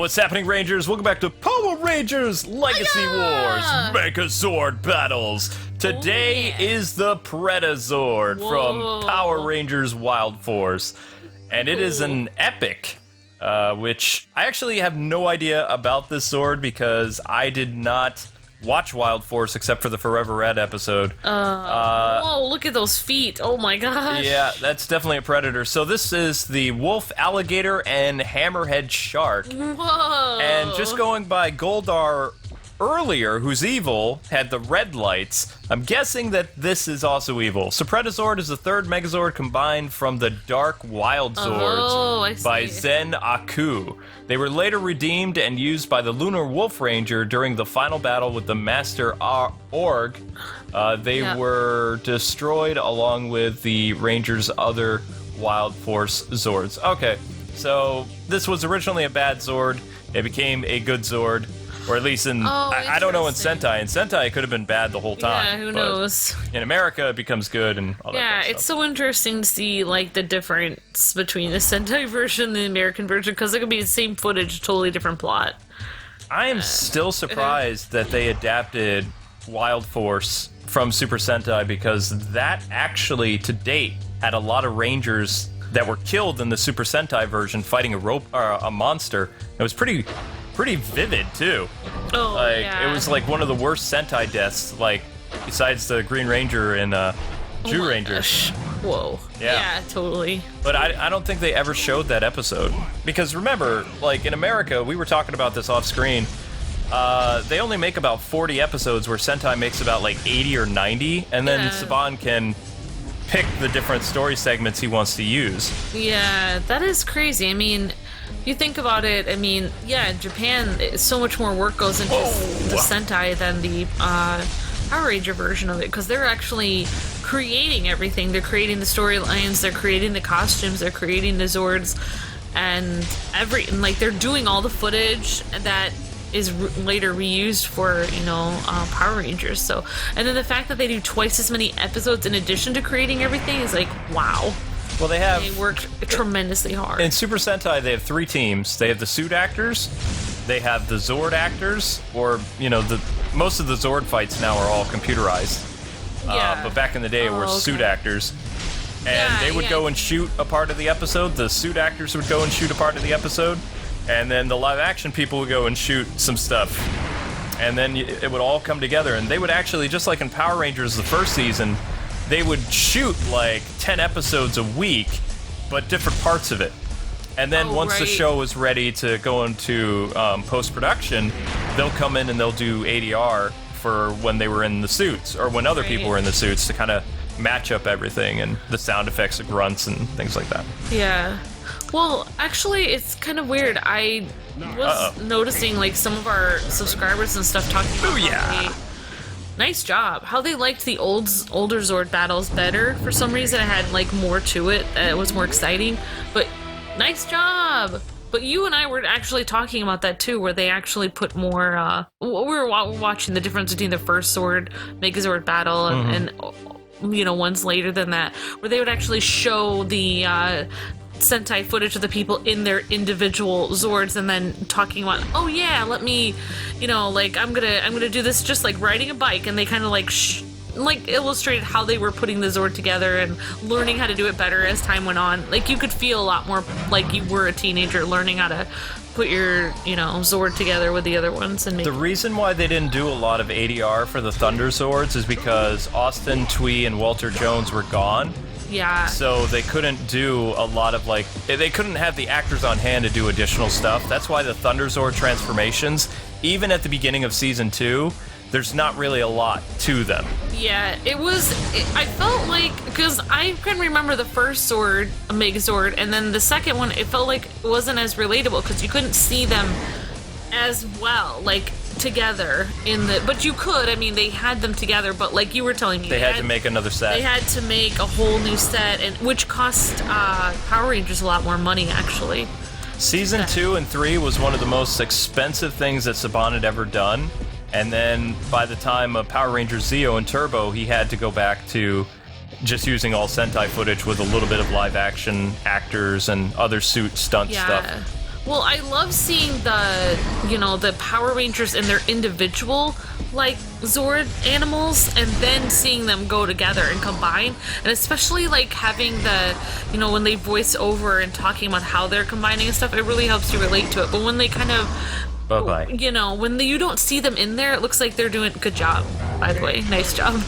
what's happening, Rangers? Welcome back to Power Rangers Legacy Wars Megazord Battles. Today is the Predazord from Power Rangers Wild Force, and it is an epic, which I actually have no idea about this Zord because I did not watch Wild Force except for the Forever Red episode. Whoa, look at those feet. Oh my gosh. Yeah, that's definitely a predator. So this is the wolf, alligator, and hammerhead shark. Whoa. And just going by Goldar earlier, who's evil, had the red lights. I'm guessing that this is also evil. So Predazord is the third Megazord combined from the Dark Wild Zords by Zen Aku. They were later redeemed and used by the Lunar Wolf Ranger during the final battle with the Master Org. They were destroyed along with the Ranger's other Wild Force Zords. Okay, so this was originally a bad Zord. It became a good Zord. Or at least in, I don't know in Sentai. In Sentai, it could have been bad the whole time. Yeah, who knows? In America, it becomes good and all that kind of stuff. It's so interesting to see, like, the difference between the Sentai version and the American version, because it could be the same footage, totally different plot. I am still surprised that they adapted Wild Force from Super Sentai, because that actually, to date, had a lot of Rangers that were killed in the Super Sentai version fighting a monster. It was pretty vivid too. It was like one of the worst Sentai deaths, like besides the Green Ranger and Jew Ranger. Gosh. Whoa. Yeah, totally. But I don't think they ever showed that episode, because remember, like in America, we were talking about this off screen. They only make about 40 episodes, where Sentai makes about like 80 or 90, and then Saban can pick the different story segments he wants to use. Yeah, that is crazy. I mean, you think about it, I mean, yeah, in Japan, so much more work goes into the Sentai than the Power Ranger version of it, because they're actually creating everything. They're creating the storylines, they're creating the costumes, they're creating the Zords, and like, they're doing all the footage that is later reused for, Power Rangers. So, and then the fact that they do twice as many episodes in addition to creating everything is like, wow. Well, they worked tremendously hard. In Super Sentai, they have three teams. They have the suit actors, they have the Zord actors, or, most of the Zord fights now are all computerized. But back in the day, it were suit actors. And they would go and shoot a part of the episode. The suit actors would go and shoot a part of the episode. And then the live action people would go and shoot some stuff. And then it would all come together. And they would actually, just like in Power Rangers the first season, they would shoot like 10 episodes a week, but different parts of it. And then once the show was ready to go into post-production, they'll come in and they'll do ADR for when they were in the suits, or when other people were in the suits, to kind of match up everything and the sound effects of grunts and things like that. Yeah. Well, actually, it's kind of weird. I was noticing, like, some of our subscribers and stuff talking about nice job. How they liked the older Zord battles better. For some reason, it had, like, more to it. It was more exciting. But nice job. But you and I were actually talking about that, too, where they actually put more... we were watching the difference between the first MegaZord battle and ones later than that, where they would actually show the... Sentai footage of the people in their individual Zords, and then talking about, let me, I'm gonna do this just like riding a bike, and they kind of like illustrated how they were putting the Zord together and learning how to do it better as time went on. Like, you could feel a lot more like you were a teenager learning how to put your, Zord together with the other ones. And the reason why they didn't do a lot of ADR for the Thunderzords is because Austin, Twee, and Walter Jones were gone. Yeah. So they couldn't do a lot of, they couldn't have the actors on hand to do additional stuff. That's why the Thunderzord transformations, even at the beginning of Season 2, there's not really a lot to them. Yeah, I felt like, because I can remember the first Zord, MegaZord, and then the second one, it felt like it wasn't as relatable, because you couldn't see them as well, like, together but you could. I mean, they had them together, but like you were telling me, they had to make another set. They had to make a whole new set, and which cost Power Rangers a lot more money, actually. Season 2 and 3 was one of the most expensive things that Saban had ever done, and then by the time of Power Rangers Zeo and Turbo, he had to go back to just using all Sentai footage with a little bit of live action actors and other suit stunt stuff. Well, I love seeing the, the Power Rangers in their individual, like, Zord animals, and then seeing them go together and combine. And especially, like, having the, when they voice over and talking about how they're combining and stuff, it really helps you relate to it. But when they kind of... Bye-bye. When you don't see them in there, it looks like they're doing... Good job, by the way. Nice job.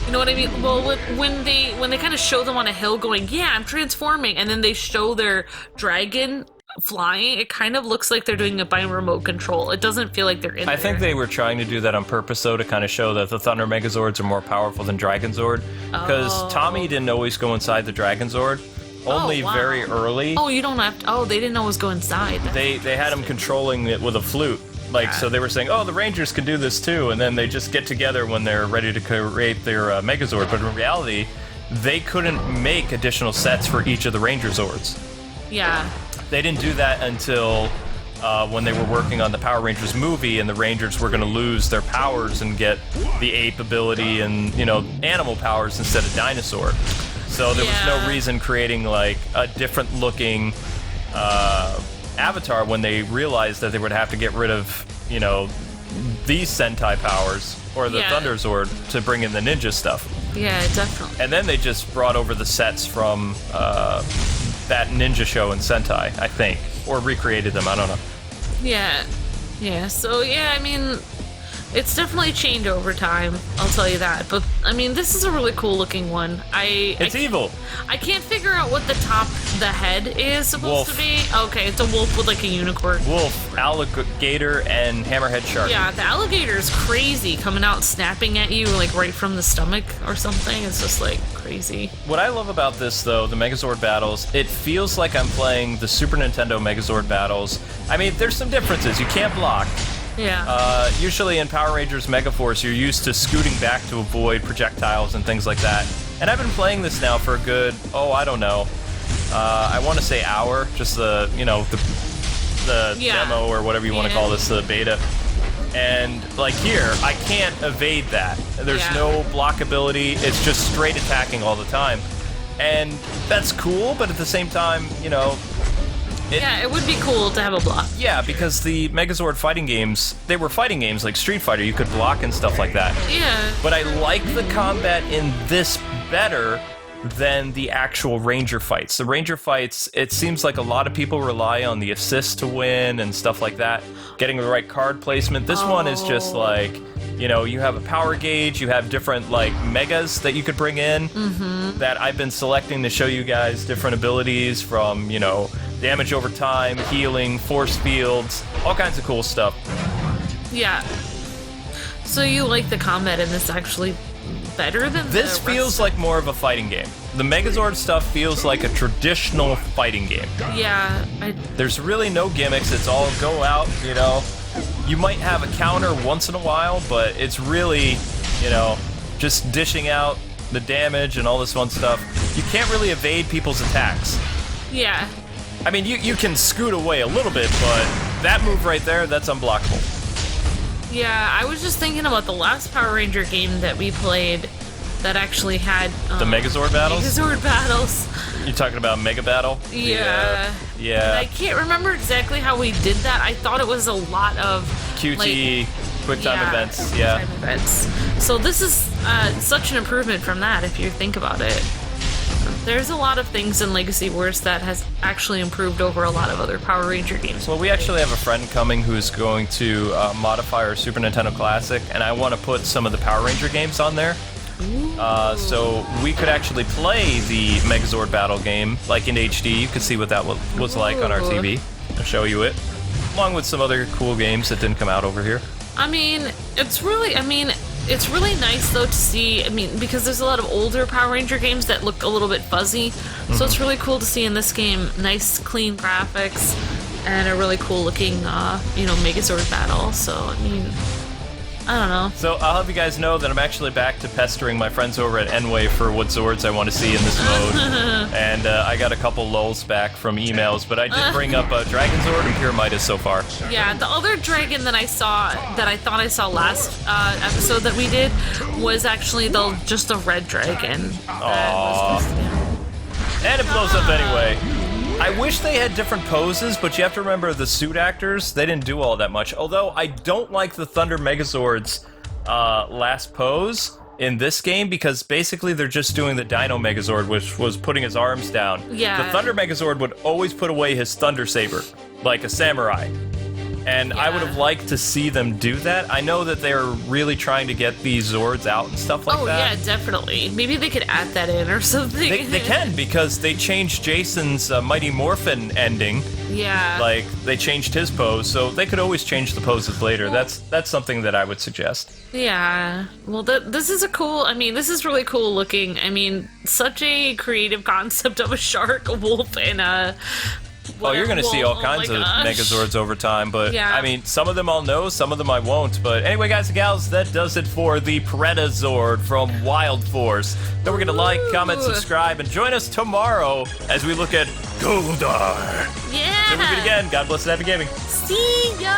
You know what I mean? Well, when they kind of show them on a hill going, yeah, I'm transforming, and then they show their dragon flying, it kind of looks like they're doing it by remote control. It doesn't feel like they're in there. I think they were trying to do that on purpose, though, to kind of show that the Thunder Megazords are more powerful than Dragonzord. Because Tommy didn't always go inside the Dragonzord. Only very early. Oh, you don't have to... Oh, they didn't always go inside. They had him controlling it with a flute. Like, so they were saying, oh, the Rangers can do this too, and then they just get together when they're ready to create their Megazord. But in reality, they couldn't make additional sets for each of the Ranger Zords. Yeah. They didn't do that until when they were working on the Power Rangers movie, and the Rangers were going to lose their powers and get the ape ability and, animal powers instead of dinosaur. So there was no reason creating, like, a different looking avatar when they realized that they would have to get rid of, these Sentai powers or the Thunderzord to bring in the ninja stuff. Yeah, definitely. And then they just brought over the sets from that ninja show in Sentai, I think, or recreated them. I don't know. Yeah. So I mean, it's definitely changed over time, I'll tell you that. But, I mean, this is a really cool looking one. It's evil. I can't figure out what the head is supposed to be. Okay, it's a wolf with, like, a unicorn. Wolf, alligator, and hammerhead shark. Yeah, the alligator is crazy, coming out snapping at you, like, right from the stomach or something. It's just, like, crazy. What I love about this, though, the Megazord battles, it feels like I'm playing the Super Nintendo Megazord battles. I mean, there's some differences. You can't block. Yeah. Usually in Power Rangers Megaforce, you're used to scooting back to avoid projectiles and things like that. And I've been playing this now for a good, I don't know, I want to say hour, just the demo or whatever you want to call this, the beta. And, like, here, I can't evade that. There's no blockability. It's just straight attacking all the time. And that's cool, but at the same time, it would be cool to have a block. Yeah, because the Megazord fighting games, they were fighting games like Street Fighter. You could block and stuff like that. Yeah. But I like the combat in this better than the actual Ranger fights. The Ranger fights, it seems like a lot of people rely on the assist to win and stuff like that, getting the right card placement. This one is just like, you have a power gauge, you have different, like, megas that you could bring in that I've been selecting to show you guys different abilities from, damage over time, healing, force fields, all kinds of cool stuff. Yeah. So you like the combat in this actually better than this feels like more of a fighting game. The Megazord stuff feels like a traditional fighting game. Yeah. There's really no gimmicks. It's all go out, You might have a counter once in a while, but it's really, just dishing out the damage and all this fun stuff. You can't really evade people's attacks. Yeah. I mean, you can scoot away a little bit, but that move right there, that's unblockable. Yeah, I was just thinking about the last Power Ranger game that we played that actually had... the Megazord battles? Megazord battles. You're talking about Mega Battle? Yeah. Yeah. I can't remember exactly how we did that. I thought it was a lot of... QT, QuickTime events, QuickTime events. So this is such an improvement from that, if you think about it. There's a lot of things in Legacy Wars that has actually improved over a lot of other Power Ranger games. Well, we actually have a friend coming who's going to modify our Super Nintendo Classic, and I want to put some of the Power Ranger games on there. So we could actually play the Megazord battle game, like in HD. You could see what that was like on our TV. I'll show you it, along with some other cool games that didn't come out over here. It's really nice, though, to see, because there's a lot of older Power Ranger games that look a little bit fuzzy, so it's really cool to see in this game nice, clean graphics and a really cool-looking, Megazord battle, so, I don't know. So I'll have you guys know that I'm actually back to pestering my friends over at Enway for what Zords I want to see in this mode. And I got a couple lulls back from emails, but I did bring up Dragonzord and Pure Midas so far. Yeah, the other dragon that I thought I saw last episode that we did was actually just a red dragon. Aww. And it blows up anyway. I wish they had different poses, but you have to remember the suit actors, they didn't do all that much. Although I don't like the Thunder Megazord's last pose in this game, because basically they're just doing the Dino Megazord, which was putting his arms down. Yeah. The Thunder Megazord would always put away his Thunder Saber, like a samurai. And I would have liked to see them do that. I know that they're really trying to get these Zords out and stuff like that. Oh, yeah, definitely. Maybe they could add that in or something. They can, because they changed Jason's Mighty Morphin ending. Yeah. Like, they changed his pose, so they could always change the poses later. Well, that's something that I would suggest. Yeah. Well, this is this is really cool looking. I mean, such a creative concept of a shark, a wolf, and a... Oh, you're going to see all kinds of Megazords over time, but yeah. I mean, some of them I'll know, some of them I won't. But anyway, guys and gals, that does it for the Predazord from Wild Force. Don't forget to like, comment, subscribe, and join us tomorrow as we look at Goldar. Yeah. Till we meet again, God bless and happy gaming. See ya.